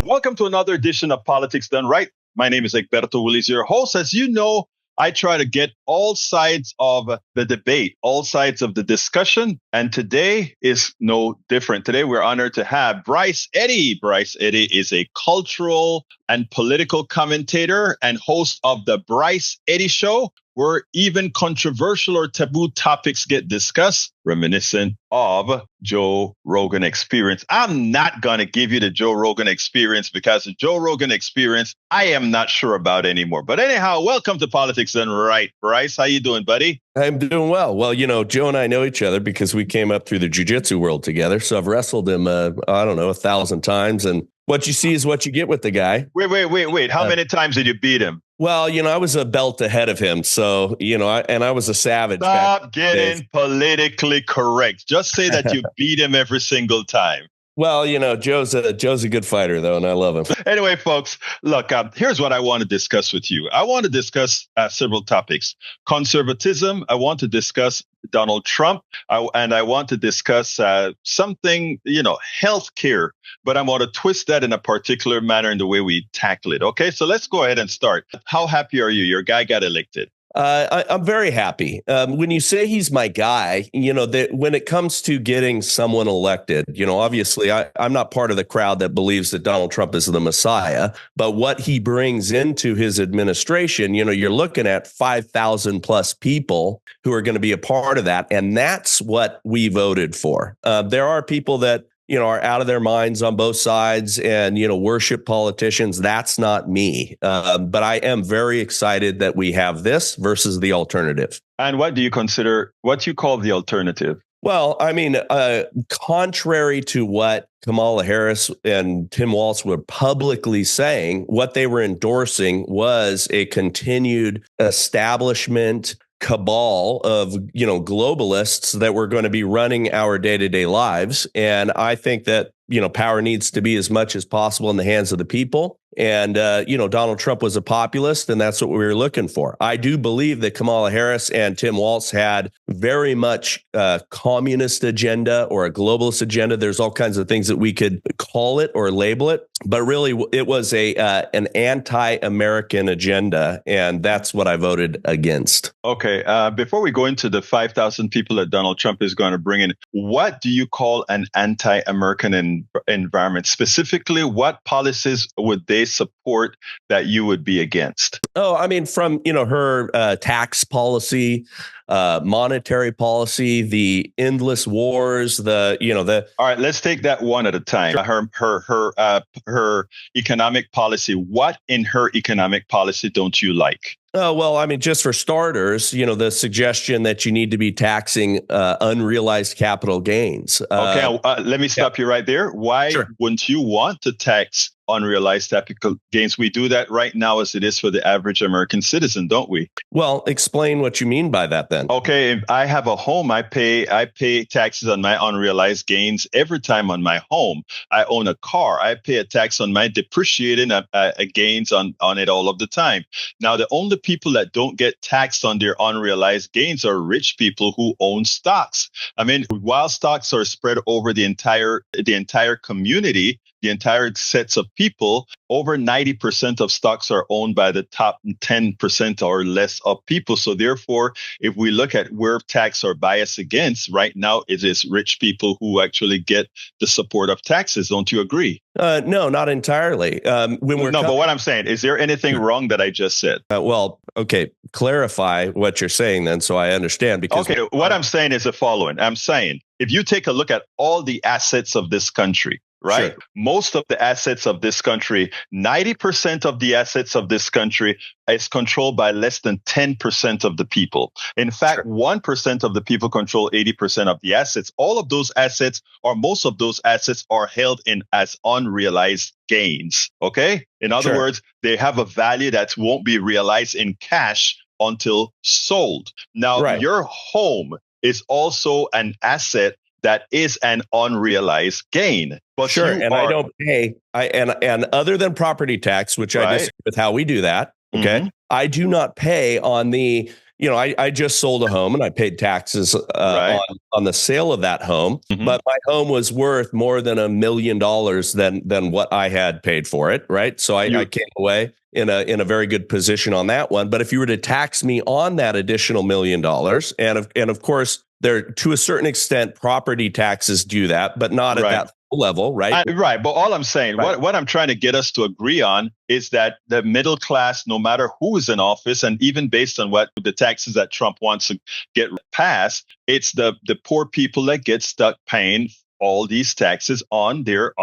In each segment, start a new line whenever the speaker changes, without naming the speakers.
Welcome to another edition of Politics Done Right. My name is Egberto, Willies, your host. As you know, I try to get all sides of the debate, all sides of the discussion. And today is no different. Today, we're honored to have Bryce Eddy. Bryce Eddy is a cultural and political commentator and host of the Bryce Eddy Show, where even controversial or taboo topics get discussed, reminiscent of Joe Rogan Experience. I'm not going to give you the Joe Rogan Experience because the Joe Rogan Experience, I am not sure about anymore. But anyhow, welcome to Politics Done Right. Bryce, how you doing, buddy?
I'm doing well. Well, you know, Joe and I know each other because we came up through the jiu-jitsu world together. So I've wrestled him, 1,000 times. And what you see is what you get with the guy.
Wait. How many times did you beat him?
Well, you know, I was a belt ahead of him. So, you know, I was a savage.
Stop getting politically correct. Just say that you beat him every single time.
Well, you know, Joe's a good fighter, though, and I love him.
Anyway, folks, look, here's what I want to discuss with you. I want to discuss several topics. Conservatism. I want to discuss Donald Trump. And I want to discuss something, healthcare. But I want to twist that in a particular manner in the way we tackle it. Okay, so let's go ahead and start. How happy are you? Your guy got elected.
I'm very happy. When you say he's my guy, you know, that when it comes to getting someone elected, you know, obviously I'm not part of the crowd that believes that Donald Trump is the Messiah, but what he brings into his administration, you know, you're looking at 5,000 plus people who are going to be a part of that. And that's what we voted for. There are people that, you know, are out of their minds on both sides and, you know, worship politicians. That's not me. But I am very excited that we have this versus the alternative.
And what do you consider, what you call the alternative?
Well, I mean, contrary to what Kamala Harris and Tim Walz were publicly saying, what they were endorsing was a continued establishment cabal of, you know, globalists that were going to be running our day-to-day lives. And I think that, you know, power needs to be as much as possible in the hands of the people. And, Donald Trump was a populist, and that's what we were looking for. I do believe that Kamala Harris and Tim Walz had very much a communist agenda or a globalist agenda. There's all kinds of things that we could call it or label it. But really, it was an anti-American agenda, and that's what I voted against.
Okay. Before we go into the 5,000 people that Donald Trump is going to bring in, what do you call an anti-American environment? Specifically, what policies would they support that you would be against?
Oh, I mean, from, you know, her tax policy, monetary policy, the endless wars, All right, let's take that one at a time. Her economic policy. What in her economic policy don't you like? Oh, well, I mean, just for starters, you know, the suggestion that you need to be taxing unrealized capital gains.
Okay, let me stop you right there. Why wouldn't you want to tax unrealized capital gains? We do that right now as it is for the average American citizen, don't we?
Well, explain what you mean by that then.
Okay, if I have a home, I pay taxes on my unrealized gains every time on my home. I own a car, I pay a tax on my depreciating gains on it all of the time. Now, the only people that don't get taxed on their unrealized gains are rich people who own stocks. I mean, while stocks are spread over the entire community, the entire sets of people, over 90% of stocks are owned by the top 10% or less of people. So therefore, if we look at where tax are biased against, right now it is rich people who actually get the support of taxes. Don't you agree?
No, not entirely.
But what I'm saying, is there anything wrong that I just said?
Okay, clarify what you're saying then so I understand. Because
what I'm saying is the following. I'm saying, if you take a look at all the assets of this country, right? Sure. Most of the assets of this country, 90% of the assets of this country is controlled by less than 10% of the people. In fact, 1% of the people control 80% of the assets. All of those assets, or most of those assets, are held in as unrealized gains. Okay? In other words, they have a value that won't be realized in cash until sold. Now, your home is also an asset that is an unrealized gain. But
I don't pay. And other than property tax, which I disagree with how we do that. Okay, I do not pay on the I just sold a home and I paid taxes
Right.
on the sale of that home, but my home was worth more than $1 million than what I had paid for it. Right. So I came away in a very good position on that one. But if you were to tax me on that additional $1 million, and of course, there to a certain extent, property taxes do that, but not at that level, right?
Right. But all I'm saying, what I'm trying to get us to agree on is that the middle class, no matter who is in office, and even based on what the taxes that Trump wants to get passed, it's the poor people that get stuck paying all these taxes on their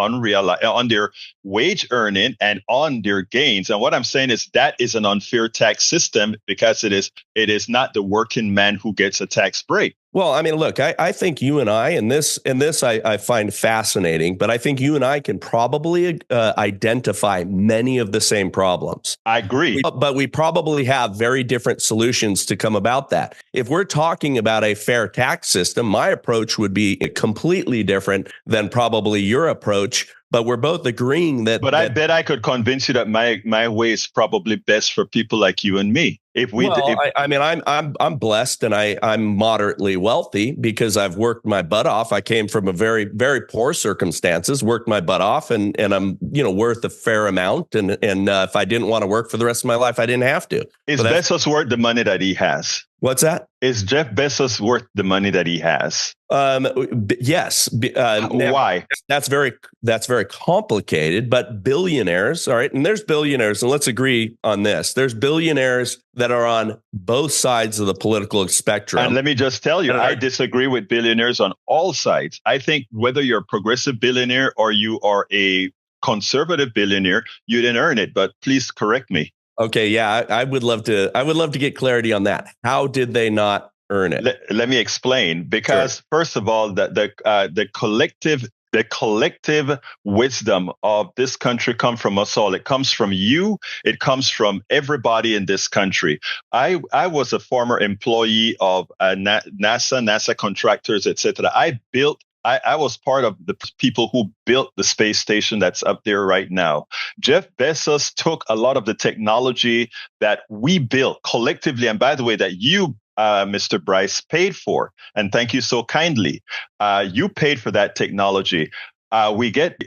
wage earning and on their gains. And what I'm saying is that is an unfair tax system because it is not the working man who gets a tax break.
Well, I mean, look, I think you and I, and this I find fascinating, but I think you and I can probably identify many of the same problems.
I agree.
But we probably have very different solutions to come about that. If we're talking about a fair tax system, my approach would be completely different than probably your approach. But we're both agreeing that. But
I bet I could convince you that my way is probably best for people like you and me.
I'm blessed and I'm moderately wealthy because I've worked my butt off. I came from a very, very poor circumstances, worked my butt off, and I'm worth a fair amount. And if I didn't want to work for the rest of my life, I didn't have to.
Is Bezos worth the money that he has?
What's that?
Is Jeff Bezos worth the money that he has?
Yes.
Why?
That's very complicated, but billionaires, all right, and there's billionaires, and let's agree on this. There's billionaires that are on both sides of the political spectrum.
And let me just tell you, I disagree with billionaires on all sides. I think whether you're a progressive billionaire or you are a conservative billionaire, you didn't earn it, but please correct me.
Okay, yeah, I would love to get clarity on that. How did they not earn it?
Let me explain. Because First of all, the collective wisdom of this country comes from us all. It comes from you. It comes from everybody in this country. I was a former employee of NASA contractors, etc. I was part of the people who built the space station that's up there right now. Jeff Bezos took a lot of the technology that we built collectively, and by the way, that you, Mr. Bryce, paid for. And thank you so kindly. You paid for that technology. We get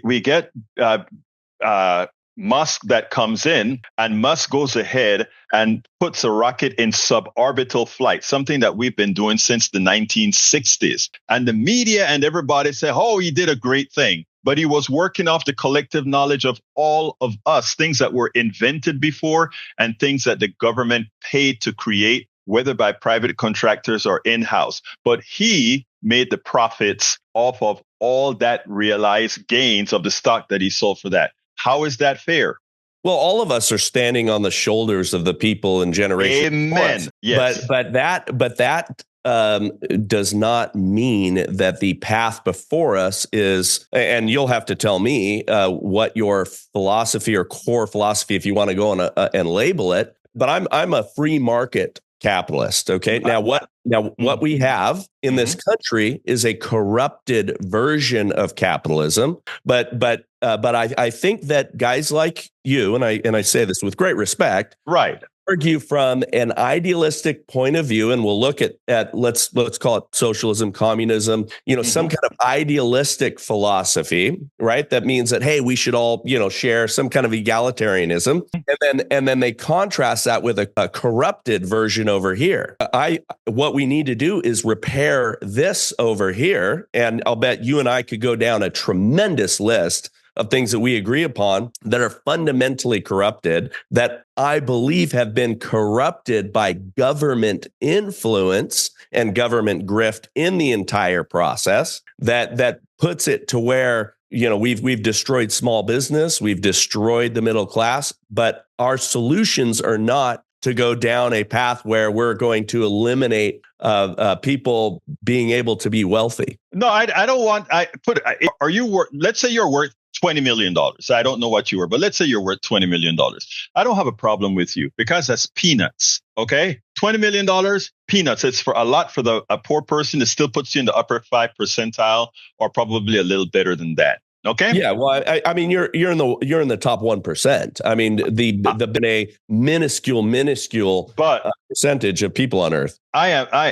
Musk that comes in, and Musk goes ahead and puts a rocket in suborbital flight, something that we've been doing since the 1960s. And the media and everybody say, oh, he did a great thing. But he was working off the collective knowledge of all of us, things that were invented before and things that the government paid to create, whether by private contractors or in-house. But he made the profits off of all that realized gains of the stock that he sold for that. How is that fair?
Well, all of us are standing on the shoulders of the people in generations.
Amen. Yes.
But that does not mean that the path before us is, and you'll have to tell me what your philosophy or core philosophy, if you want to go on and label it. But I'm a free market capitalist. Okay. Now what we have in this country is a corrupted version of capitalism. But I think that guys like you, and I say this with great respect,
right,
argue from an idealistic point of view, and we'll look at let's call it socialism, communism, some kind of idealistic philosophy, right? That means that, hey, we should all, share some kind of egalitarianism. And then they contrast that with a corrupted version over here. What we need to do is repair this over here. And I'll bet you and I could go down a tremendous list of things that we agree upon that are fundamentally corrupted, that I believe have been corrupted by government influence and government grift in the entire process, that puts it to where, we've destroyed small business, we've destroyed the middle class, but our solutions are not to go down a path where we're going to eliminate people being able to be wealthy.
No, I don't want. Are you worth? Let's say you're worth $20 million. I don't know what you were, but let's say you're worth $20 million. I don't have a problem with you because that's peanuts. Okay, $20 million, peanuts. It's for a lot for a poor person. It still puts you in the upper 5 percentile, or probably a little better than that. Okay.
Yeah, well, I mean, you're in the top 1%. I mean, the been a minuscule
But
percentage of people on Earth.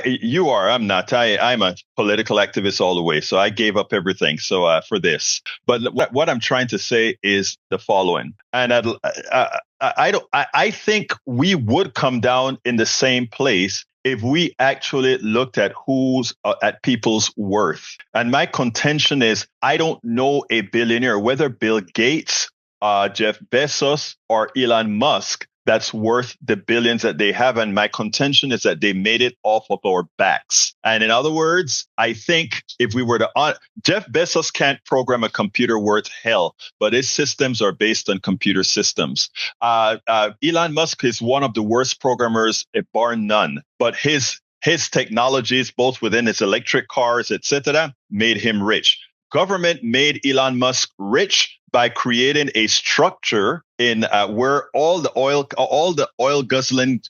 you are. I'm not. I'm a political activist all the way. So I gave up everything. So for this, but what I'm trying to say is the following. And I think we would come down in the same place if we actually looked at who's at people's worth. And my contention is, I don't know a billionaire, whether Bill Gates, Jeff Bezos, or Elon Musk, that's worth the billions that they have. And my contention is that they made it off of our backs. And in other words, I think if we were to, Jeff Bezos can't program a computer worth hell, but his systems are based on computer systems. Elon Musk is one of the worst programmers, bar none, but his technologies, both within his electric cars, etc., made him rich. Government made Elon Musk rich by creating a structure in where all the oil guzzling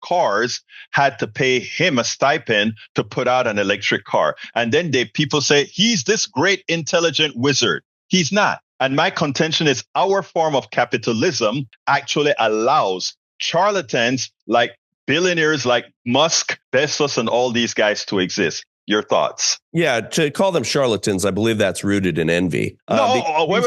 cars had to pay him a stipend to put out an electric car. And then people say he's this great intelligent wizard. He's not. And my contention is our form of capitalism actually allows charlatans like billionaires like Musk, Bezos, and all these guys to exist. Your thoughts?
Yeah, to call them charlatans, I believe that's rooted in envy.
Wait,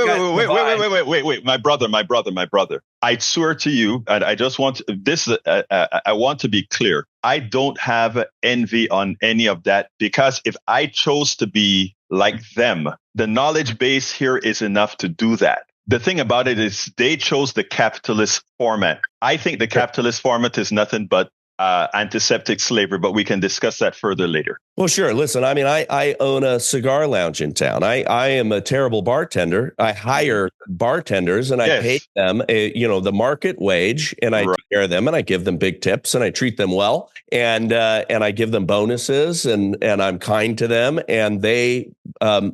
my brother. I swear to you, and I just want this. I want to be clear. I don't have envy on any of that, because if I chose to be like them, the knowledge base here is enough to do that. The thing about it is they chose the capitalist format. I think the capitalist format is nothing but antiseptic slavery, but we can discuss that further later.
Well, sure. Listen, I mean, I own a cigar lounge in town. I am a terrible bartender. I hire bartenders and I pay them, the market wage, and I take care of them and I give them big tips and I treat them well and I give them bonuses and I'm kind to them and they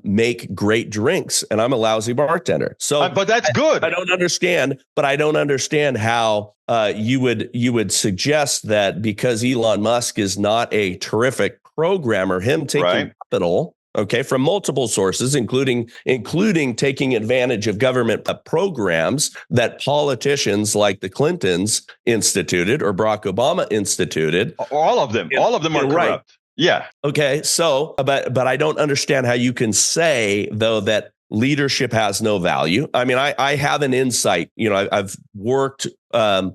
make great drinks and I'm a lousy bartender. So,
but that's good.
I don't understand how you would suggest that because Elon Musk is not a terrific programmer, him taking capital, from multiple sources, including taking advantage of government programs that politicians like the Clintons instituted or Barack Obama instituted.
All of them are corrupt. Right. Yeah.
Okay. So, but I don't understand how you can say, though, that leadership has no value. I mean, I have an insight. I've worked in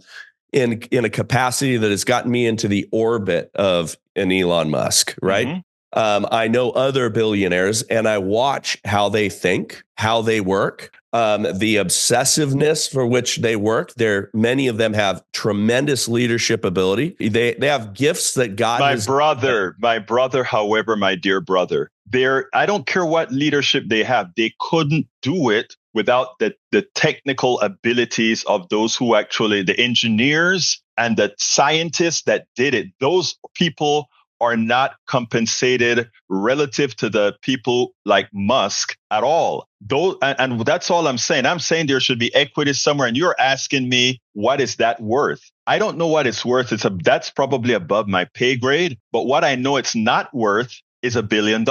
a capacity that has gotten me into the orbit of an Elon Musk, right? Mm-hmm. I know other billionaires and I watch how they think, how they work, the obsessiveness for which they work. Many of them have tremendous leadership ability. They have gifts that God
my brother, however, my dear brother, I don't care what leadership they have. They couldn't do it without the technical abilities of those who actually, the engineers and the scientists that did it. Those people are not compensated relative to the people like Musk at all. And that's all I'm saying. I'm saying there should be equity somewhere. And you're asking me, what is that worth? I don't know what it's worth. That's probably above my pay grade. But what I know it's not worth is $1 billion.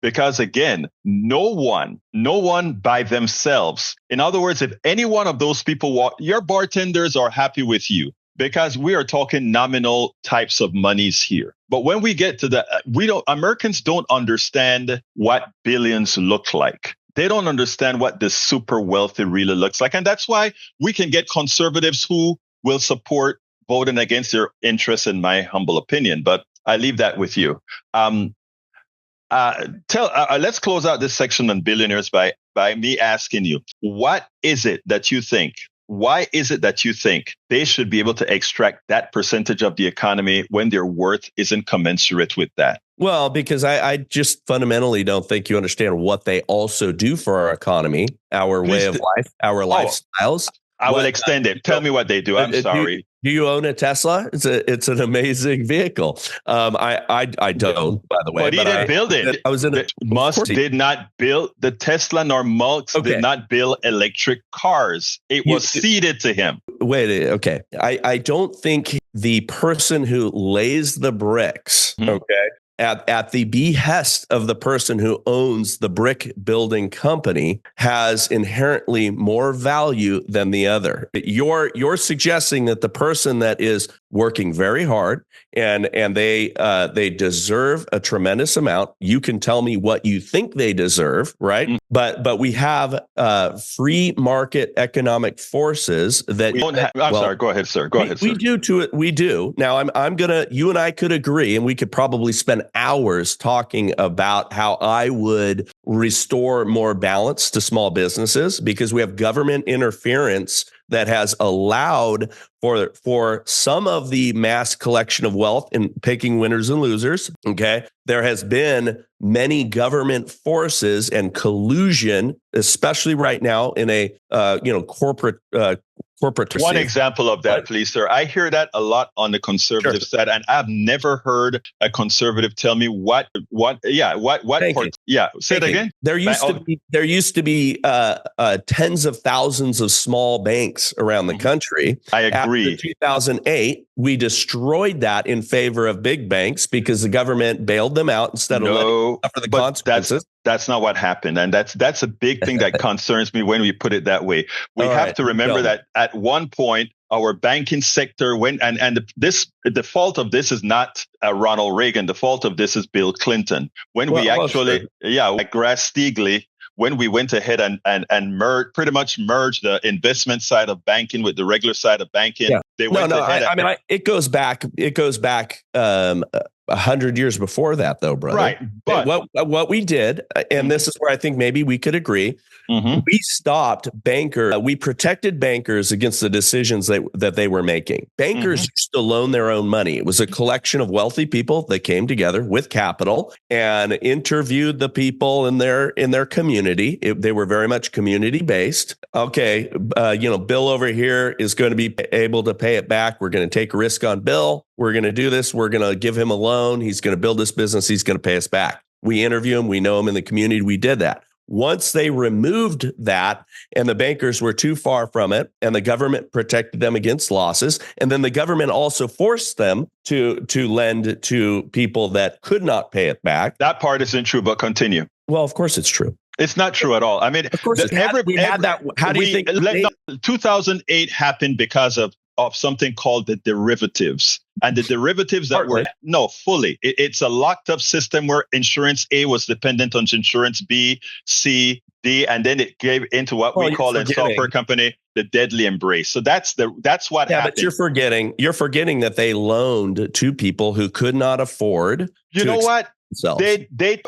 Because again, no one by themselves. In other words, if any one of those people your bartenders are happy with you, because we are talking nominal types of monies here. But when we get to Americans don't understand what billions look like. They don't understand what the super wealthy really looks like. And that's why we can get conservatives who will support voting against their interests, in my humble opinion. But I leave that with you. Let's close out this section on billionaires by me asking you, what is it that you think? Why is it that you think they should be able to extract that percentage of the economy when their worth isn't commensurate with that?
Well, because I just fundamentally don't think you understand what they also do for our economy, our way of life, our lifestyles.
I will extend it. Tell me what they do. I'm sorry.
Do you own a Tesla? It's an amazing vehicle. I don't, by the way.
But he didn't build it. Musk did not build the Tesla, nor Musk did not build electric cars. It was ceded to him.
Wait, okay. I don't think the person who lays the bricks, at the behest of the person who owns the brick building company has inherently more value than the other. You're suggesting that the person that is working very hard and they deserve a tremendous amount. You can tell me what you think they deserve, right? Mm. But we have free market economic forces that
sorry. Go ahead, sir. Go ahead, sir.
We do. Now I'm gonna. You and I could agree, and we could probably spend hours talking about how I would restore more balance to small businesses because we have government interference that has allowed for some of the mass collection of wealth in picking winners and losers. Okay. There has been many government forces and collusion, especially right now in a corporate.
One example of that, please, sir. I hear that a lot on the conservative side, and I've never heard a conservative tell me what. Yeah, say it again.
There used to be tens of thousands of small banks around the country.
I agree.
After 2008, we destroyed that in favor of big banks because the government bailed them out instead of letting them suffer the consequences.
That's not what happened. And that's a big thing that concerns me when we put it that way. We have to remember that at one point, our banking sector went, the fault of this is not Ronald Reagan. The fault of this is Bill Clinton. When like Glass-Steagall, when we went ahead and pretty much merged the investment side of banking with the regular side of banking. Yeah.
It goes back 100 years before that, though, brother.
Right. But
what we did, and this is where I think maybe we could agree, we stopped we protected bankers against the decisions that they were making. Bankers used to loan their own money. It was a collection of wealthy people that came together with capital and interviewed the people in their community. They were very much community based. Okay, Bill over here is going to be able to pay it back. We're going to take a risk on Bill. We're going to do this. We're going to give him a loan. He's going to build this business. He's going to pay us back. We interview him. We know him in the community. We did that. Once they removed that and the bankers were too far from it and the government protected them against losses, and then the government also forced them to lend to people that could not pay it back.
That part isn't true, but continue.
Well, of course it's true.
It's not true at all. I mean,
of course, we had that. How do you think
2008 happened because of something called the derivatives, and the derivatives that fully. It's a locked up system where insurance A was dependent on insurance B, C, D, and then it gave into what we call in software company the deadly embrace. So that's what happened.
But you're forgetting that they loaned to people who could not afford.
You know what?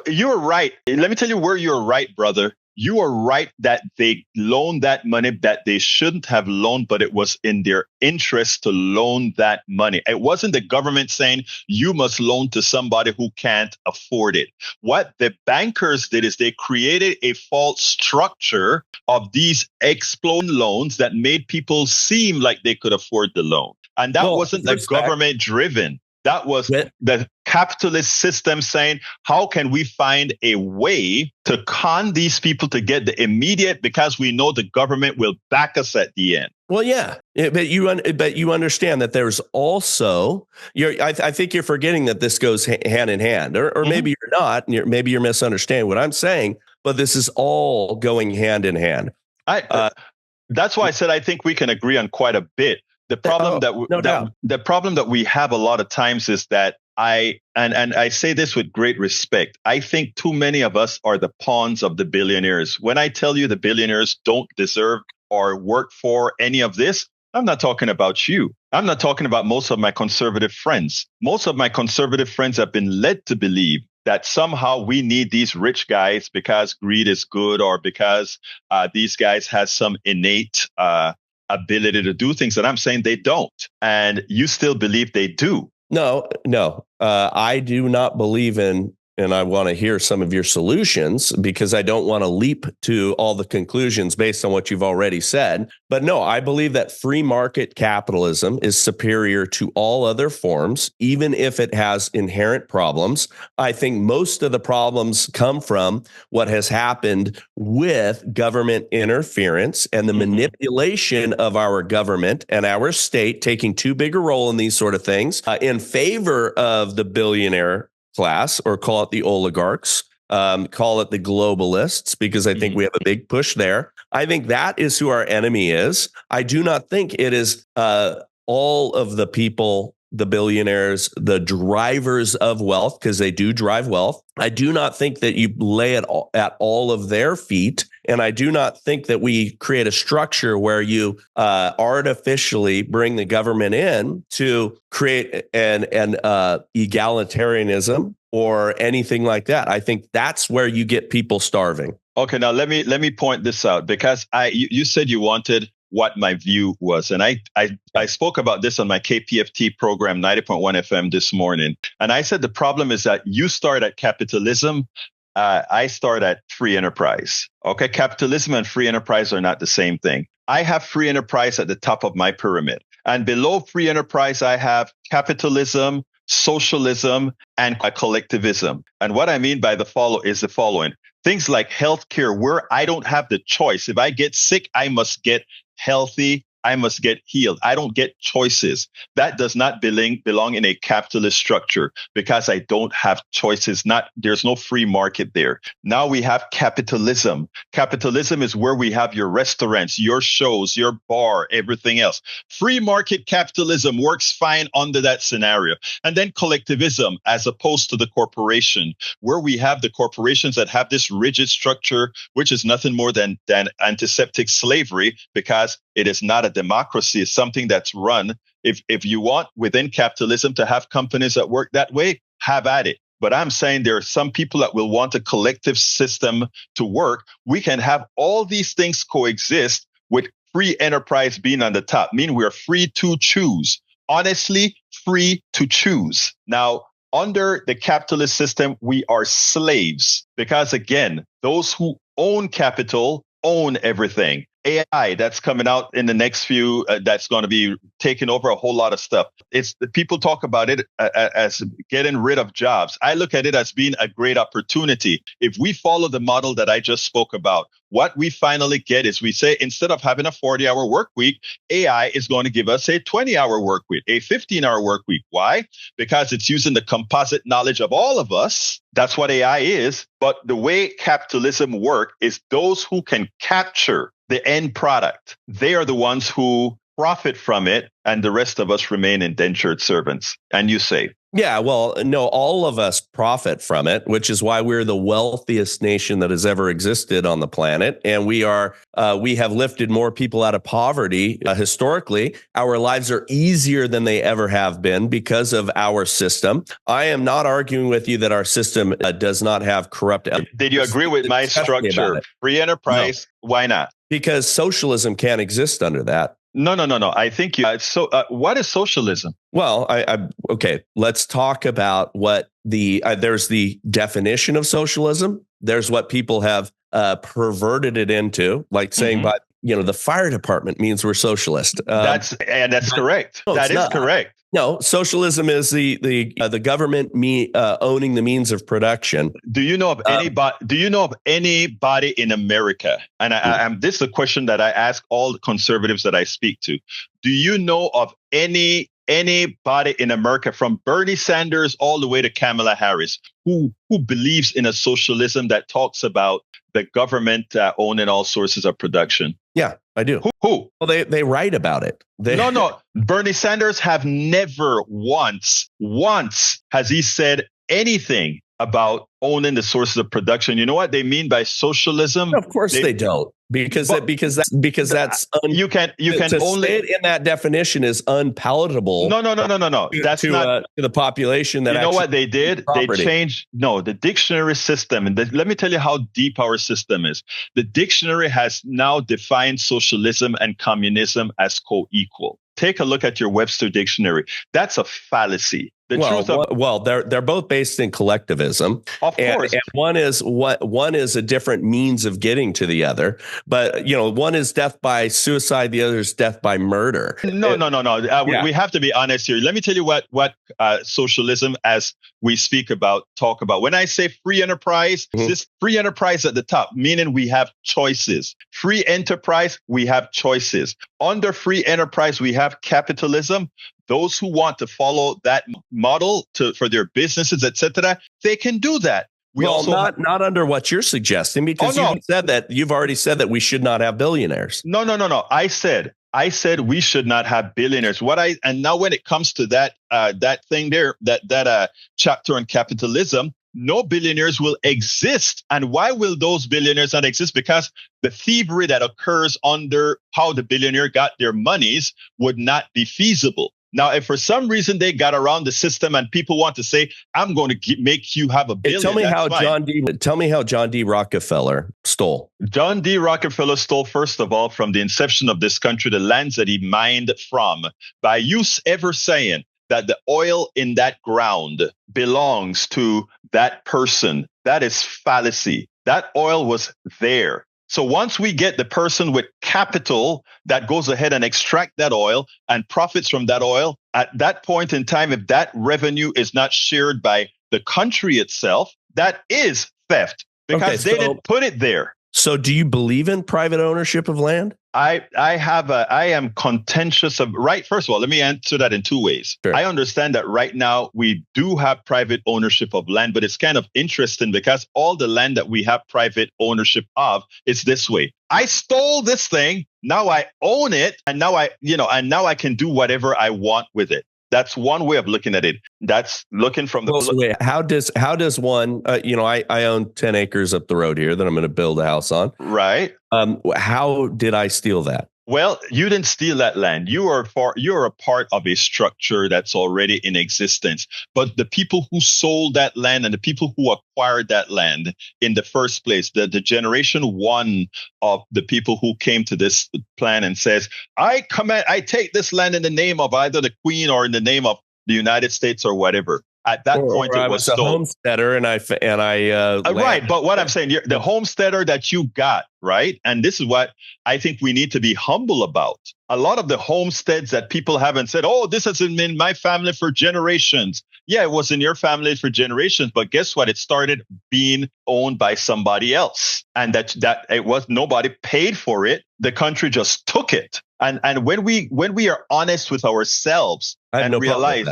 You're right. Let me tell you where you're right, brother. You are right that they loaned that money that they shouldn't have loaned, but it was in their interest to loan that money. It wasn't the government saying you must loan to somebody who can't afford it. What the bankers did is they created a false structure of these exploding loans that made people seem like they could afford the loan. And that wasn't the government driven. That was the capitalist system saying, how can we find a way to con these people to get the immediate, because we know the government will back us at the end.
Well, yeah, but you understand that there's also, I think you're forgetting that this goes hand in hand, or maybe you're not, maybe you're misunderstanding what I'm saying, but this is all going hand in hand.
That's why I said I think we can agree on quite a bit. The problem the problem that we have a lot of times is that I say this with great respect. I think too many of us are the pawns of the billionaires. When I tell you the billionaires don't deserve or work for any of this, I'm not talking about you. I'm not talking about most of my conservative friends. Most of my conservative friends have been led to believe that somehow we need these rich guys because greed is good, or because these guys have some innate ability to do things. And I'm saying they don't. And you still believe they do.
No. I do not believe in, and I want to hear some of your solutions, because I don't want to leap to all the conclusions based on what you've already said. But no, I believe that free market capitalism is superior to all other forms, even if it has inherent problems. I think most of the problems come from what has happened with government interference and the manipulation of our government and our state taking too big a role in these sort of things in favor of the billionaire class, or call it the oligarchs, call it the globalists, because I think we have a big push there. I think that is who our enemy is. I do not think it is all of the people, the billionaires, the drivers of wealth, because they do drive wealth. I do not think that you lay it at all of their feet. And I do not think that we create a structure where you artificially bring the government in to create an egalitarianism or anything like that. I think that's where you get people starving.
Okay, now let me point this out, because you said you wanted what my view was, and I spoke about this on my KPFT program 90.1 FM this morning, and I said the problem is that you start at capitalism. I start at free enterprise. Okay, capitalism and free enterprise are not the same thing. I have free enterprise at the top of my pyramid, and below free enterprise, I have capitalism, socialism, and collectivism. And what I mean by the following. Things like healthcare, where I don't have the choice. If I get sick, I must get healthy. I must get healed. I don't get choices. That does not belong in a capitalist structure, because I don't have choices. There's no free market there. Now we have capitalism. Capitalism is where we have your restaurants, your shows, your bar, everything else. Free market capitalism works fine under that scenario. And then collectivism, as opposed to the corporation, where we have the corporations that have this rigid structure, which is nothing more than antiseptic slavery, because it is not a democracy. It's something that's run. If you want within capitalism to have companies that work that way, have at it. But I'm saying there are some people that will want a collective system to work. We can have all these things coexist with free enterprise being on the top, meaning we are free to choose. Honestly, free to choose. Now, under the capitalist system, we are slaves, because again, those who own capital own everything. AI that's coming out in the next few, that's going to be taking over a whole lot of stuff. People talk about it as getting rid of jobs. I look at it as being a great opportunity. If we follow the model that I just spoke about, what we finally get is we say, instead of having a 40-hour work week, AI is going to give us a 20-hour work week, a 15-hour work week. Why? Because it's using the composite knowledge of all of us. That's what AI is. But the way capitalism works is those who can capture the end product, they are the ones who profit from it, and the rest of us remain indentured servants. And you say,
yeah, well, no, all of us profit from it, which is why we're the wealthiest nation that has ever existed on the planet. And we have lifted more people out of poverty. Historically, our lives are easier than they ever have been because of our system. I am not arguing with you that our system does not have corrupt elements.
Did you agree with my structure? Free enterprise, no. Why not?
Because socialism can't exist under that.
No. I think what is socialism?
Well, okay. Let's talk about what there's the definition of socialism. There's what people have perverted it into, like saying, but the fire department means we're socialist.
That's correct. No, that is correct.
No, socialism is the government owning the means of production.
Do you know of anybody? Do you know of anybody in America? And this is a question that I ask all the conservatives that I speak to. Do you know of anybody in America, from Bernie Sanders all the way to Kamala Harris, who believes in a socialism that talks about the government owning all sources of production?
Yeah, I do.
Who?
Well, they write about it.
No. Bernie Sanders have never once has he said anything about owning the sources of production. You know what they mean by socialism?
Of course they don't. Because that's
you can only
say it in that definition is unpalatable.
No. That's not
to the population. That
you know what they did? They changed the dictionary system, and let me tell you how deep our system is. The dictionary has now defined socialism and communism as co-equal. Take a look at your Webster dictionary. That's a fallacy.
They're both based in collectivism,
of course.
And one is a different means of getting to the other. But one is death by suicide, the other is death by murder.
No. We have to be honest here. Let me tell you what socialism, as we talk about. When I say free enterprise, this free enterprise at the top, meaning we have choices. Free enterprise, we have choices. Under free enterprise, we have capitalism. those who want to follow that model for their businesses, etc., they can do that.
Not under what you're suggesting, because you've already said that we should not have billionaires.
No. I said we should not have billionaires. And now when it comes to that thing there, that chapter on capitalism, no billionaires will exist. And why will those billionaires not exist? Because the thievery that occurs under how the billionaire got their monies would not be feasible. Now, if for some reason they got around the system and people want to say, I'm going to make you have a billion.
Tell me how John D. Rockefeller stole.
John D. Rockefeller stole, first of all, from the inception of this country, the lands that he mined from. By you ever saying that the oil in that ground belongs to that person, that is fallacy. That oil was there. So once we get the person with capital that goes ahead and extract that oil and profits from that oil, at that point in time, if that revenue is not shared by the country itself, that is theft because they didn't put it there.
So do you believe in private ownership of land?
I am contentious of, right. First of all, let me answer that in two ways. Sure. I understand that right now we do have private ownership of land, but it's kind of interesting because all the land that we have private ownership of is this way. I stole this thing. Now I own it. And now I can do whatever I want with it. That's one way of looking at it. That's looking from the.
How does one? I own 10 acres up the road here that I'm going to build a house on.
Right.
How did I steal that?
Well, you didn't steal that land. You're a part of a structure that's already in existence. But the people who sold that land and the people who acquired that land in the first place, the generation one of the people who came to this plan and says, I take this land in the name of either the Queen or in the name of the United States or whatever. At that point, it was
a homesteader, and I
right. But what I'm saying, the homesteader that you got, right? And this is what I think we need to be humble about. A lot of the homesteads that people haven't said, "Oh, this has been in my family for generations." Yeah, it was in your family for generations, but guess what? It started being owned by somebody else, and that it was nobody paid for it. The country just took it. And when we are honest with ourselves and realize,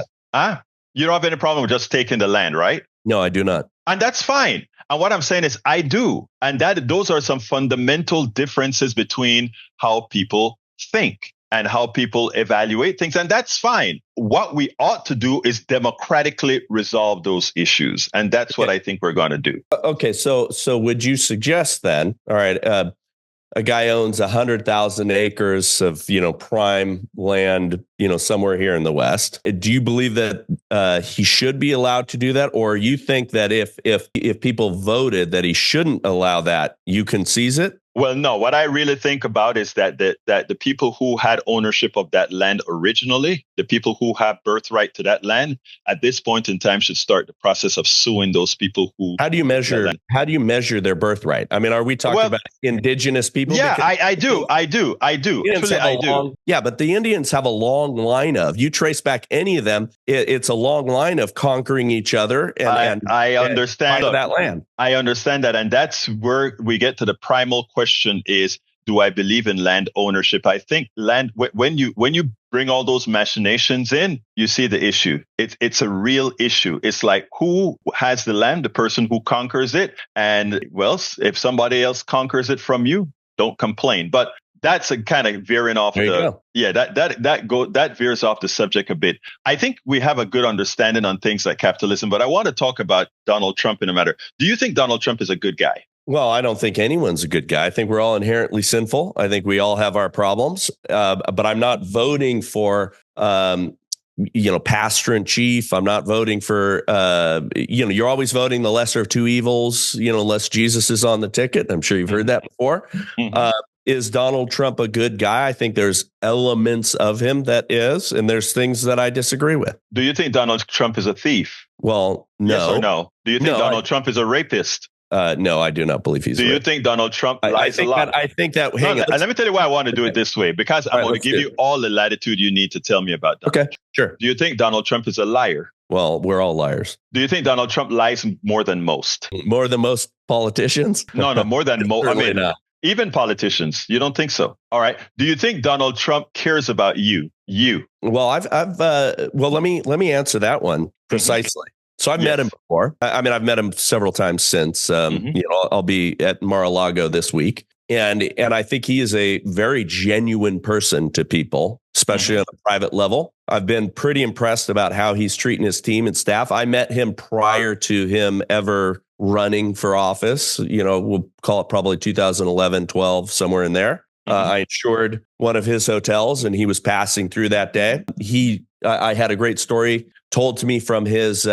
you don't have any problem with just taking the land, right?
No, I do not.
And that's fine. And what I'm saying is I do. And those are some fundamental differences between how people think and how people evaluate things. And that's fine. What we ought to do is democratically resolve those issues. And that's what I think we're going to do.
Okay. So would you suggest then, all right, a guy owns 100,000 acres of, prime land, somewhere here in the West. Do you believe that he should be allowed to do that? Or you think that if people voted that he shouldn't allow that, you can seize it?
Well, no, what I really think about is that the people who had ownership of that land originally, the people who have birthright to that land at this point in time should start the process of suing those people who.
How do you measure their birthright? I mean, are we talking about indigenous people?
Yeah, I do. Actually, I do.
Yeah, but the Indians have a long line of, you trace back any of them, it's a long line of conquering each other. And
I understand
that land.
I understand that. And that's where we get to the primal question is, do I believe in land ownership? I think land, when you bring all those machinations in, you see the issue. It's a real issue. It's like, who has the land? The person who conquers it. And well, if somebody else conquers it from you, don't complain. But that's a kind of veering off that veers off the subject a bit. I think we have a good understanding on things like capitalism, but I want to talk about Donald Trump in a matter. Do you think Donald Trump is a good guy?
Well, I don't think anyone's a good guy. I think we're all inherently sinful. I think we all have our problems, but I'm not voting for, pastor in chief. I'm not voting for, you're always voting the lesser of two evils, unless Jesus is on the ticket. I'm sure you've heard that before. Mm-hmm. Is Donald Trump a good guy? I think there's elements of him that is, and there's things that I disagree with.
Do you think Donald Trump is a thief?
Well, no.
Yes or no? Do you think Donald Trump is a rapist?
No, I do not believe he's.
Do you think Donald Trump lies a lot?
I think that.
Let me tell you why I want to do it this way, because I'm going to give you all the latitude you need to tell me about Donald Trump.
Sure.
Do you think Donald Trump is a liar?
Well, we're all liars.
Do you think Donald Trump lies more than most?
More than most politicians?
No, more than most. I mean,
not.
Even politicians. You don't think so? All right. Do you think Donald Trump cares about you? You.
Well, let me answer that one precisely. So I've met him before. I mean, I've met him several times since. I'll be at Mar-a-Lago this week, and I think he is a very genuine person to people, especially on a private level. I've been pretty impressed about how he's treating his team and staff. I met him prior to him ever running for office. We'll call it probably 2011, 12, somewhere in there. I insured one of his hotels, and he was passing through that day. I had a great story told to me from his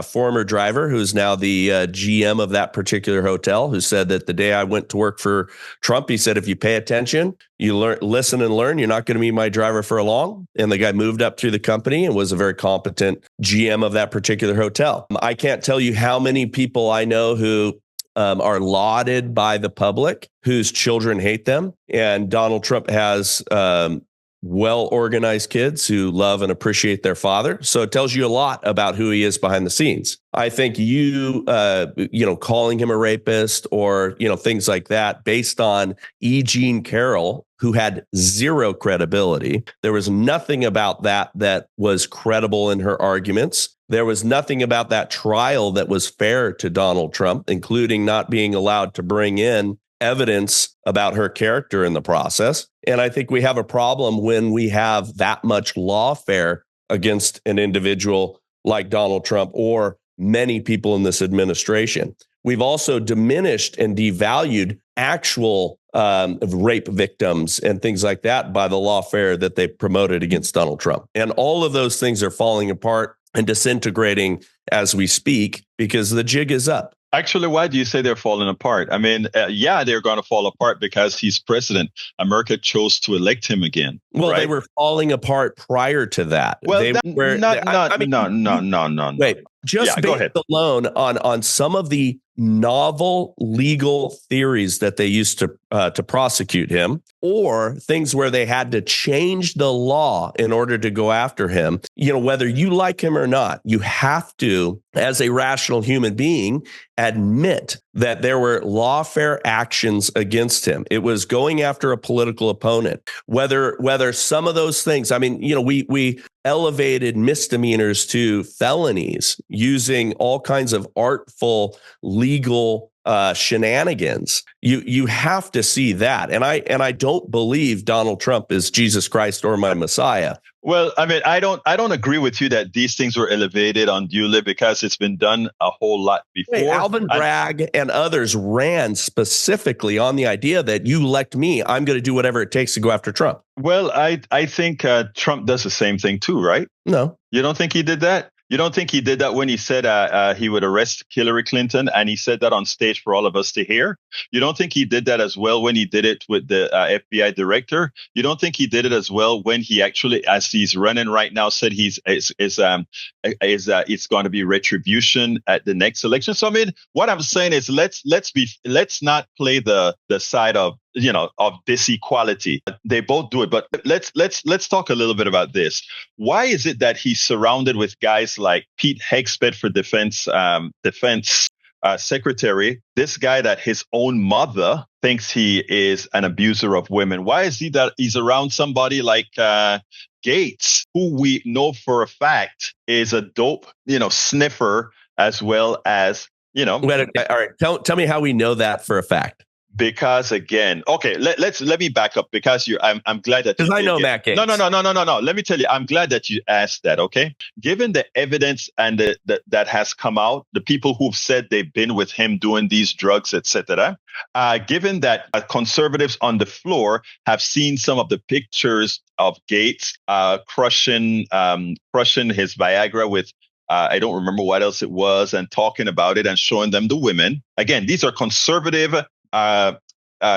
former driver, who's now the GM of that particular hotel, who said that the day I went to work for Trump, he said, if you pay attention, you listen and learn, you're not going to be my driver for long. And the guy moved up through the company and was a very competent GM of that particular hotel. I can't tell you how many people I know who are lauded by the public, whose children hate them. And Donald Trump has well-organized kids who love and appreciate their father. So it tells you a lot about who he is behind the scenes. I think calling him a rapist or, things like that based on E. Jean Carroll, who had zero credibility. There was nothing about that was credible in her arguments. There was nothing about that trial that was fair to Donald Trump, including not being allowed to bring in evidence about her character in the process. And I think we have a problem when we have that much lawfare against an individual like Donald Trump or many people in this administration. We've also diminished and devalued actual rape victims and things like that by the lawfare that they promoted against Donald Trump. And all of those things are falling apart and disintegrating as we speak because the jig is up.
Actually, why do you say they're falling apart? I mean, they're going to fall apart because he's president. America chose to elect him again.
Well,
right?
They were falling apart prior to that.
Well,
no. Wait, just based alone on some of the novel legal theories that they used to prosecute him, or things where they had to change the law in order to go after him. Whether you like him or not, you have to, as a rational human being, admit that there were lawfare actions against him. It was going after a political opponent. Whether some of those things, we elevated misdemeanors to felonies using all kinds of artful legal shenanigans. You have to see that. And I don't believe Donald Trump is Jesus Christ or my Messiah.
Well, I don't agree with you that these things were elevated unduly because it's been done a whole lot before.
Hey, Alvin Bragg and others ran specifically on the idea that you elect me, I'm going to do whatever it takes to go after Trump.
Well, I think Trump does the same thing too, right?
No.
You don't think he did that? You don't think he did that when he said he would arrest Hillary Clinton, and he said that on stage for all of us to hear? You don't think he did that as well when he did it with the FBI director? You don't think he did it as well when he actually, as he's running right now, said it's going to be retribution at the next election? So what I'm saying is let's not play the side of this equality. They both do it, but let's talk a little bit about this. Why is it that he's surrounded with guys like Pete Hegseth for defense secretary, this guy that his own mother thinks he is an abuser of women? Why is he that he's around somebody like Gates, who we know for a fact is a dope, sniffer, as well as,
All right. Tell me how we know that for a fact.
Because again, okay, let me back up because I'm glad that
because I know Matt Gaetz.
No. Let me tell you, I'm glad that you asked that. Okay, given the evidence and that has come out, the people who've said they've been with him doing these drugs, etc. Given that conservatives on the floor have seen some of the pictures of Gates crushing his Viagra with. I don't remember what else it was, and talking about it and showing them the women. Again, these are conservative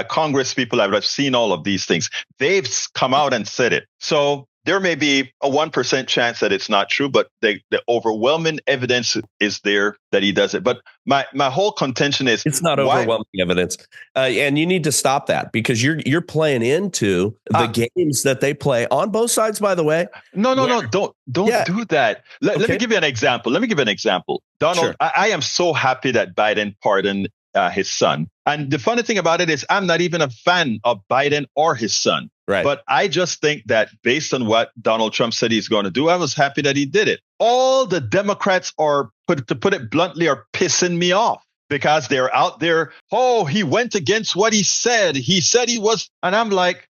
Congress people. I've seen all of these things. They've come out and said it. So there may be a 1% chance that it's not true, but the overwhelming evidence is there that he does it. But my whole contention is
it's not overwhelming evidence, and you need to stop that because you're playing into the games that they play on both sides. By the way,
no, don't do that. Let me give you an example. Donald, sure. I am so happy that Biden pardoned his son. And the funny thing about it is I'm not even a fan of Biden or his son.
Right.
But I just think that based on what Donald Trump said he's going to do, I was happy that he did it. All the Democrats are, to put it bluntly, are pissing me off because they're out there. Oh, he went against what he said. He said he was. And I'm like,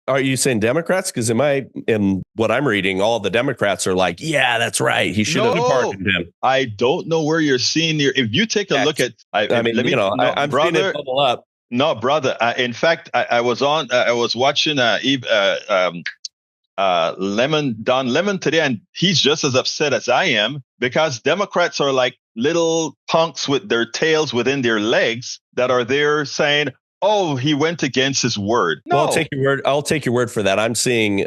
are you saying Democrats? Because in what I'm reading, all the Democrats are like, yeah, that's right. He should have pardoned him.
I don't know where you're seeing here. If you take a look at,
I'm seeing it bubble up.
No, brother. In fact, I was watching Don Lemon today, and he's just as upset as I am because Democrats are like little punks with their tails within their legs that are there saying, "Oh, he went against his word." No.
Well, I'll take your word for that. I'm seeing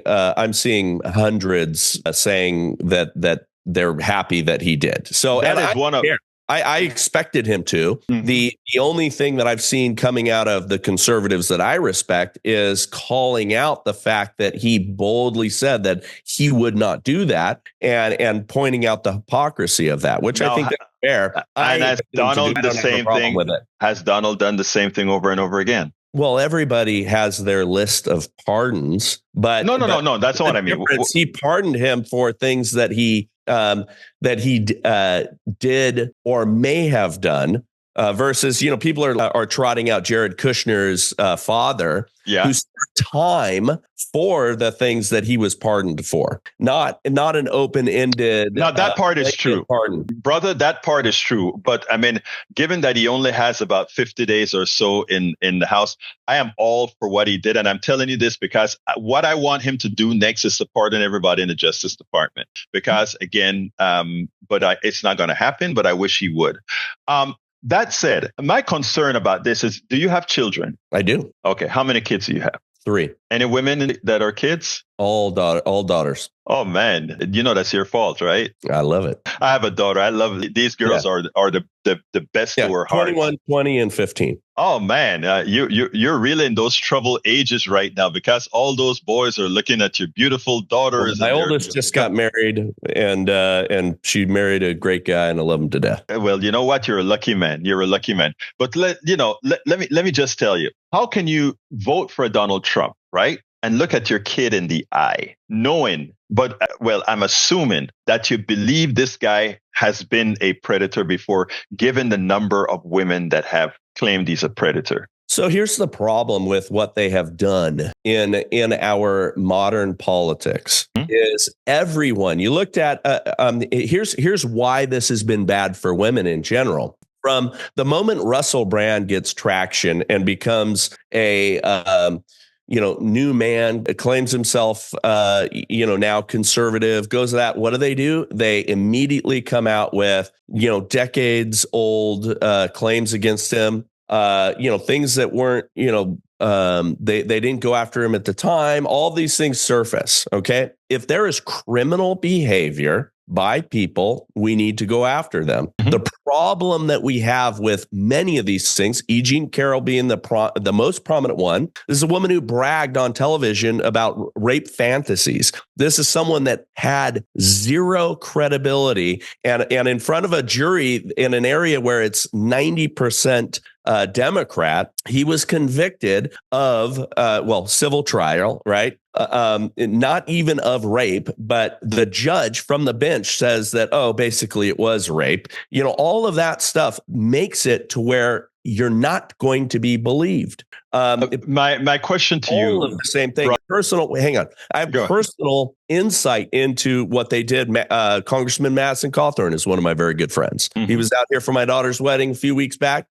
hundreds saying that they're happy that he did. So
that is one of.
I expected him to. Mm-hmm. The only thing that I've seen coming out of the conservatives that I respect is calling out the fact that he boldly said that he would not do that and pointing out the hypocrisy of that, which I think that's fair.
And has Donald the same thing? Has Donald done the same thing over and over again?
Well, everybody has their list of pardons, but
no. That's not what I mean.
He pardoned him for things that he did or may have done. Versus, people are trotting out Jared Kushner's father, who served time for the things that he was pardoned for. Not an open-ended.
Now that part is true, pardon. Brother. That part is true. But I mean, given that he only has about 50 days or so in the House, I am all for what he did, and I'm telling you this because what I want him to do next is to pardon everybody in the Justice Department. Because again, it's not going to happen. But I wish he would. That said, my concern about this is, do you have children?
I do.
Okay. How many kids do you have?
3. Any
women that are kids?
All daughters.
Oh, man. That's your fault, right?
I love it.
I have a daughter. I love it. These girls are the best to her heart.
21, 20, and 15.
Oh, man. You're really in those trouble ages right now because all those boys are looking at your beautiful daughters.
Well, my oldest just got married and she married a great guy and I love him to death.
Well, you know what? You're a lucky man. But let me just tell you, how can you vote for Donald Trump, right? And look at your kid in the eye, knowing, I'm assuming that you believe this guy has been a predator before, given the number of women that have claimed he's a predator.
So here's the problem with what they have done in our modern politics is everyone you looked at. Here's why this has been bad for women in general. From the moment Russell Brand gets traction and becomes a new man, claims himself, now conservative, goes to that. What do? They immediately come out with, decades old claims against him, things that weren't, they didn't go after him at the time. All these things surface. OK, if there is criminal behavior by people, we need to go after them. Mm-hmm. The problem that we have with many of these things, E. Jean Carroll being the most prominent one, this is a woman who bragged on television about rape fantasies. This is someone that had zero credibility and in front of a jury in an area where it's 90% Democrat, he was convicted of, civil trial, right? Not even of rape, but the judge from the bench says that, basically it was rape. All of that stuff makes it to where you're not going to be believed.
My question to you,
all of the same thing. Hang on. I have personal insight into what they did. Congressman Madison Cawthorn is one of my very good friends. Mm-hmm. He was out here for my daughter's wedding a few weeks back.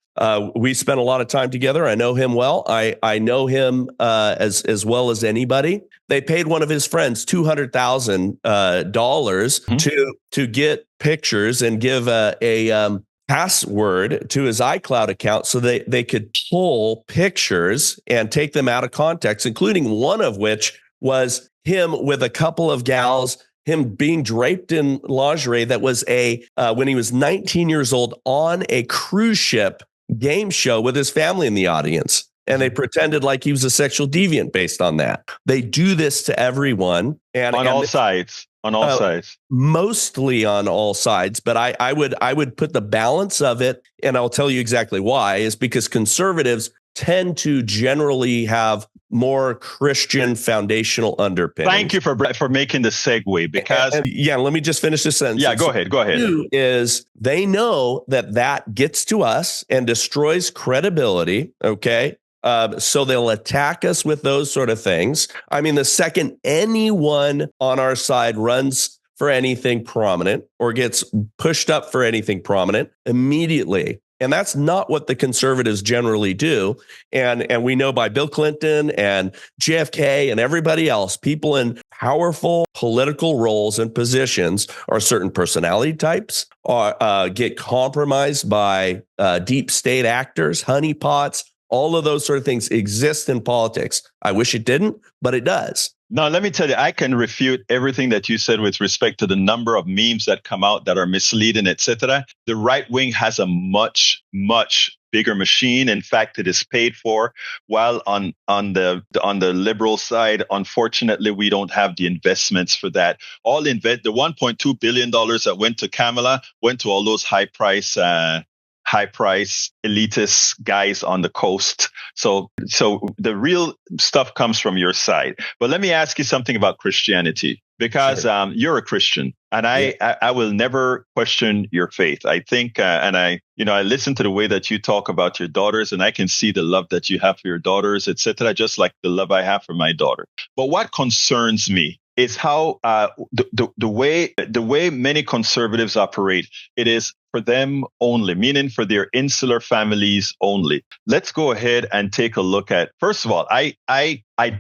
We spent a lot of time together. I know him well. I know him as well as anybody. They paid one of his friends $200,000 to get pictures and give a password to his iCloud account so they could pull pictures and take them out of context, including one of which was him with a couple of gals, him being draped in lingerie that was when he was 19 years old on a cruise ship game show with his family in the audience. And they pretended like he was a sexual deviant based on that. They do this to everyone. And
on all sides. On all sides.
Mostly on all sides. But I would put the balance of it, and I'll tell you exactly why, is because conservatives tend to generally have more Christian foundational underpinnings.
Thank you for making the segue, because
let me just finish this sentence.
Yeah, go ahead.
Is they know that gets to us and destroys credibility. Okay. So they'll attack us with those sort of things. I mean, the second anyone on our side runs for anything prominent or gets pushed up for anything prominent, immediately. And that's not what the conservatives generally do. And we know by Bill Clinton and JFK and everybody else, people in powerful political roles and positions or certain personality types get compromised by deep state actors, honeypots. All of those sort of things exist in politics. I wish it didn't, but it does.
Now, let me tell you, I can refute everything that you said with respect to the number of memes that come out that are misleading, etc. The right wing has a much, much bigger machine. In fact, it is paid for. While on the liberal side, unfortunately, we don't have the investments for that. The $1.2 billion that went to Kamala went to all those high price elitist guys on the coast. So the real stuff comes from your side. But let me ask you something about Christianity, because sure. You're a Christian, and I will never question your faith. I think, I listen to the way that you talk about your daughters, and I can see the love that you have for your daughters, etc., just like the love I have for my daughter. But what concerns me is how the way many conservatives operate. It is for them only, meaning for their insular families only. Let's go ahead and take a look at, first of all, I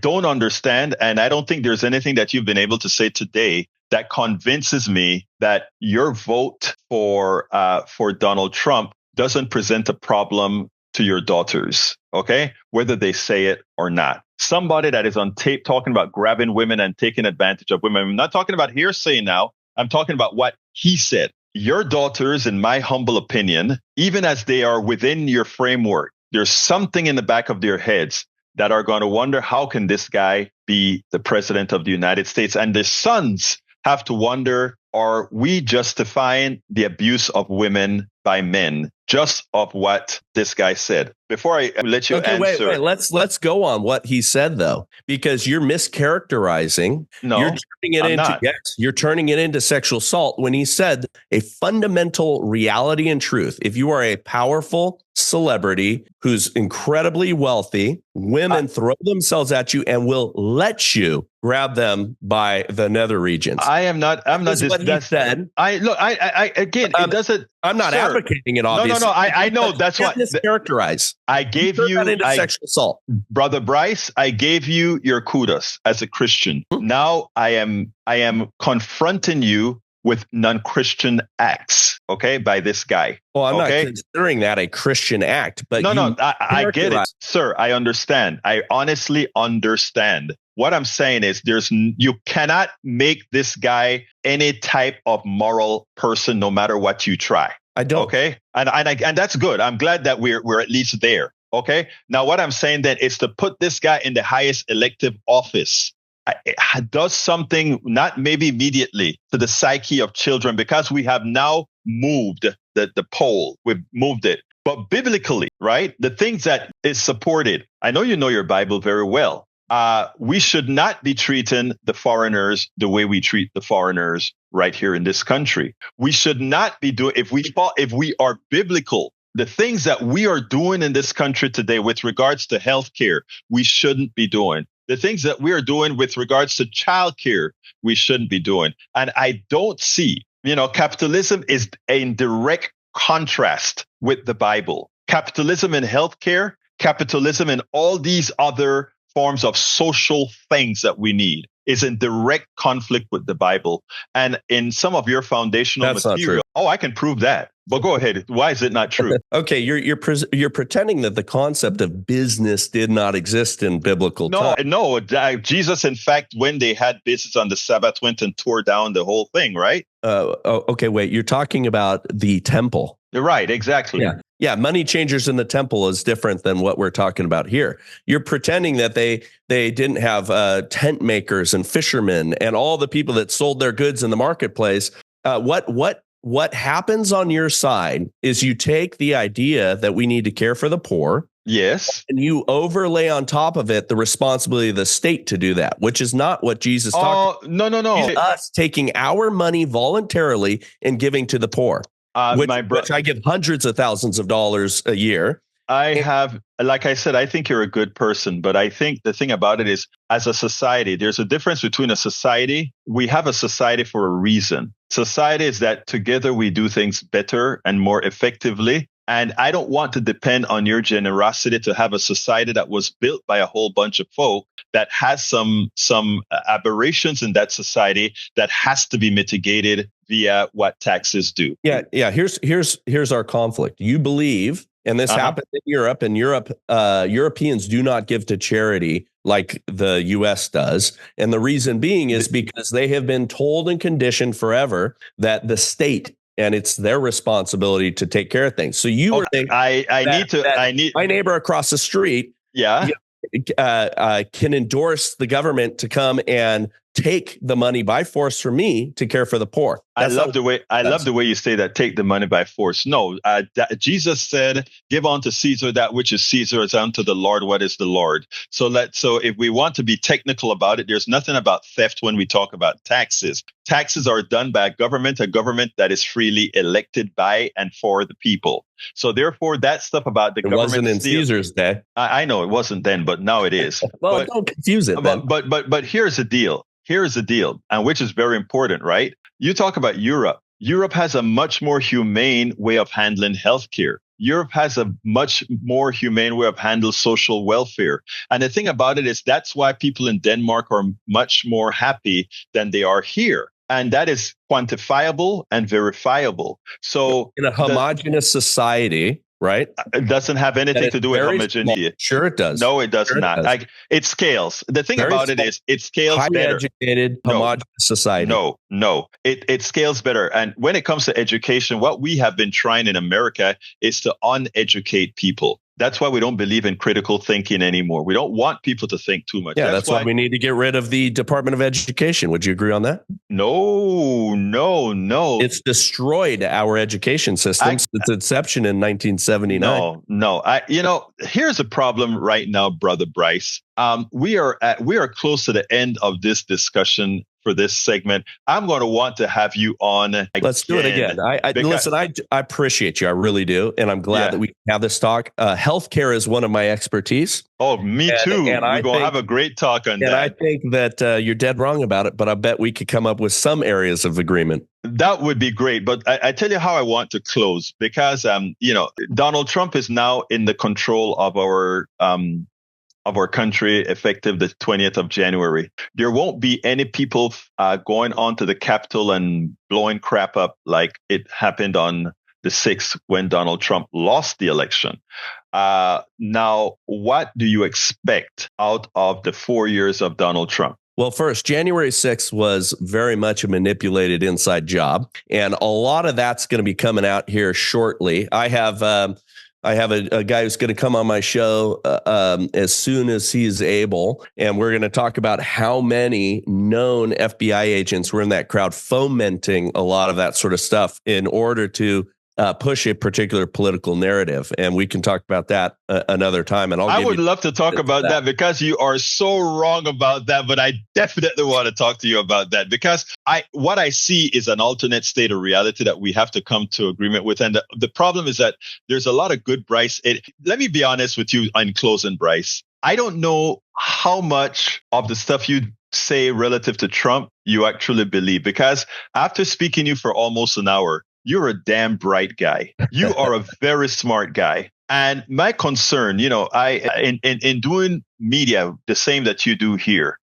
don't understand, and I don't think there's anything that you've been able to say today that convinces me that your vote for Donald Trump doesn't present a problem to your daughters, okay? Whether they say it or not. Somebody that is on tape talking about grabbing women and taking advantage of women. I'm not talking about hearsay now. I'm talking about what he said. Your daughters, in my humble opinion, even as they are within your framework, there's something in the back of their heads that are going to wonder, how can this guy be the president of the United States? And their sons have to wonder, are we justifying the abuse of women by men just of what this guy said? Before I let you answer.
Wait. Let's go on what he said, though, because you're mischaracterizing.
No,
you're turning it into sexual assault when he said a fundamental reality and truth. If you are a powerful celebrity who's incredibly wealthy, women throw themselves at you and will let you grab them by the nether regions.
I'm not.
What he said.
Again, it doesn't.
I'm not advocating it. Obviously,
no. I know that's what
mischaracterize.
I gave you
sexual assault,
Brother Bryce. I gave you your kudos as a Christian. Now I am confronting you with non-Christian acts, okay, by this guy.
Well, I'm not considering that a Christian act, but
I get it, sir. I understand. I honestly understand. What I'm saying is you cannot make this guy any type of moral person, no matter what you try.
I don't.
Okay. And that's good. I'm glad that we're at least there. Okay. Now, what I'm saying then is to put this guy in the highest elective office. It does something, not maybe immediately, to the psyche of children, because we have now moved the pole. We've moved it. But biblically, right, the things that is supported, I know you know your Bible very well. We should not be treating the foreigners the way we treat the foreigners right here in this country. We should not be doing, if we are biblical, the things that we are doing in this country today with regards to healthcare, we shouldn't be doing. The things that we are doing with regards to childcare, we shouldn't be doing. And I don't see, capitalism is in direct contrast with the Bible. Capitalism in healthcare, capitalism in all these other forms of social things that we need is in direct conflict with the Bible and in some of your foundational material. Oh, I can prove that. But go ahead. Why is it not true?
Okay, you're pretending that the concept of business did not exist in biblical times.
No. Jesus, in fact, when they had business on the Sabbath, went and tore down the whole thing, right?
Okay, wait. You're talking about the temple.
You're right. Exactly.
Yeah. Money changers in the temple is different than what we're talking about here. You're pretending that they didn't have tent makers and fishermen and all the people that sold their goods in the marketplace. What happens on your side is you take the idea that we need to care for the poor.
Yes.
And you overlay on top of it the responsibility of the state to do that, which is not what Jesus talked about.
No.
Us taking our money voluntarily and giving to the poor, which I give hundreds of thousands of dollars a year.
Like I said, I think you're a good person, but I think the thing about it is, as a society, there's a difference between a society. We have a society for a reason. Society is that together we do things better and more effectively. And I don't want to depend on your generosity to have a society that was built by a whole bunch of folk that has some aberrations in that society that has to be mitigated via what taxes do.
Yeah. Here's our conflict. You believe. And this happens in Europe, and Europeans do not give to charity like the U.S. does. And the reason being is because they have been told and conditioned forever that the state, and it's their responsibility to take care of things. So you were thinking, my neighbor across the street, can endorse the government to come and take the money by force from me to care for the poor.
I love the way you say that. Take the money by force. No, Jesus said, "Give unto Caesar that which is Caesar's, unto the Lord what is the Lord." So if we want to be technical about it, there's nothing about theft when we talk about taxes. Taxes are done by a government that is freely elected by and for the people. So therefore, that stuff about the government
wasn't in Caesar's day.
I know it wasn't then, but now it is.
Well, don't confuse it.
But here's the deal. Here's the deal, and which is very important, right? You talk about Europe. Europe has a much more humane way of handling healthcare. Europe has a much more humane way of handling social welfare. And the thing about it is that's why people in Denmark are much more happy than they are here. And that is quantifiable and verifiable. So
in a homogenous society, right?
It doesn't have anything to do with homogeneity.
Sure it does.
No, it does not. It scales. The thing about it is it scales better.
Highly educated, homogenous society.
No. It scales better. And when it comes to education, what we have been trying in America is to uneducate people. That's why we don't believe in critical thinking anymore. We don't want people to think too much.
Yeah, that's why we need to get rid of the Department of Education. Would you agree on that?
No.
It's destroyed our education system since its inception in 1979.
No. Here's a problem right now, Brother Bryce. We are close to the end of this discussion for this segment. I'm going to want to have you on again.
Let's do it again. I appreciate you. I really do. And I'm glad that we can have this talk. Healthcare is one of my expertise.
Oh, me too. And we're going to have a great talk on that.
And I think that you're dead wrong about it, but I bet we could come up with some areas of agreement.
That would be great. But I tell you how I want to close, because, Donald Trump is now in the control of our country effective the 20th of January. There won't be any people going onto the Capitol and blowing crap up like it happened on the 6th when Donald Trump lost the election. Now, what do you expect out of the 4 years of Donald Trump?
Well, first, January 6th was very much a manipulated inside job, and a lot of that's going to be coming out here shortly. I have a guy who's going to come on my show as soon as he's able, and we're going to talk about how many known FBI agents were in that crowd fomenting a lot of that sort of stuff in order to push a particular political narrative. And we can talk about that another time. And
I would love to talk about that, because you are so wrong about that. But I definitely want to talk to you about that, because what I see is an alternate state of reality that we have to come to agreement with. And the problem is that there's a lot of good Bryce. Let me be honest with you in closing, Bryce. I don't know how much of the stuff you say relative to Trump you actually believe, because after speaking to you for almost an hour, you're a damn bright guy. You are a very smart guy. And my concern, in doing media, the same that you do here,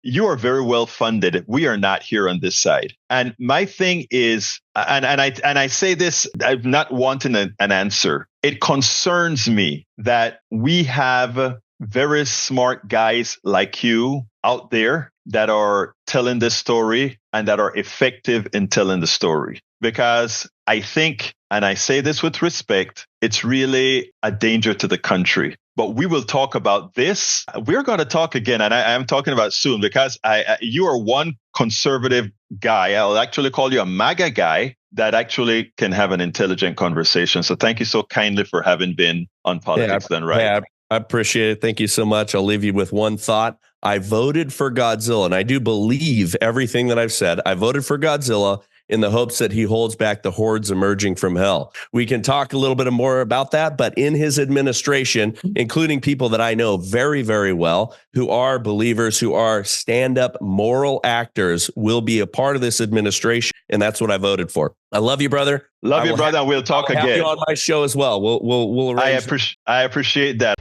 you are very well funded. We are not here on this side. And my thing is, and I say this, I'm not wanting an answer. It concerns me that we have very smart guys like you out there that are telling this story and that are effective in telling the story. Because I think, and I say this with respect, it's really a danger to the country. But we will talk about this. We're going to talk again, and I am talking about soon, because you are one conservative guy. I'll actually call you a MAGA guy that actually can have an intelligent conversation. So thank you so kindly for having been on Politics Done Right.
Yeah, I appreciate it. Thank you so much. I'll leave you with one thought. I voted for Godzilla, and I do believe everything that I've said. I voted for Godzilla in the hopes that he holds back the hordes emerging from hell. We can talk a little bit more about that, but in his administration, including people that I know very, very well, who are believers, who are stand-up moral actors, will be a part of this administration, and that's what I voted for. I love you, brother.
Love you, brother, and we'll talk again.
Have you on my show as well. We'll arrange.
I appreciate that.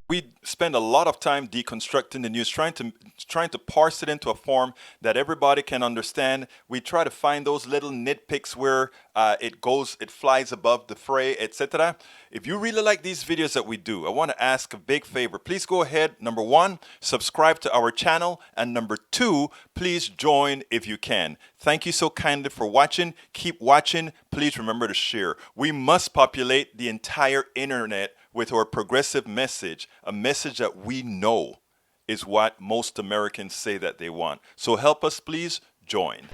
We spend a lot of time deconstructing the news, trying to parse it into a form that everybody can understand. We try to find those little nitpicks where it flies above the fray, etc. If you really like these videos that we do, I want to ask a big favor. Please go ahead. Number one, subscribe to our channel. And number two, please join if you can. Thank you so kindly for watching. Keep watching. Please remember to share. We must populate the entire internet with our progressive message, a message that we know is what most Americans say that they want. So help us, please join.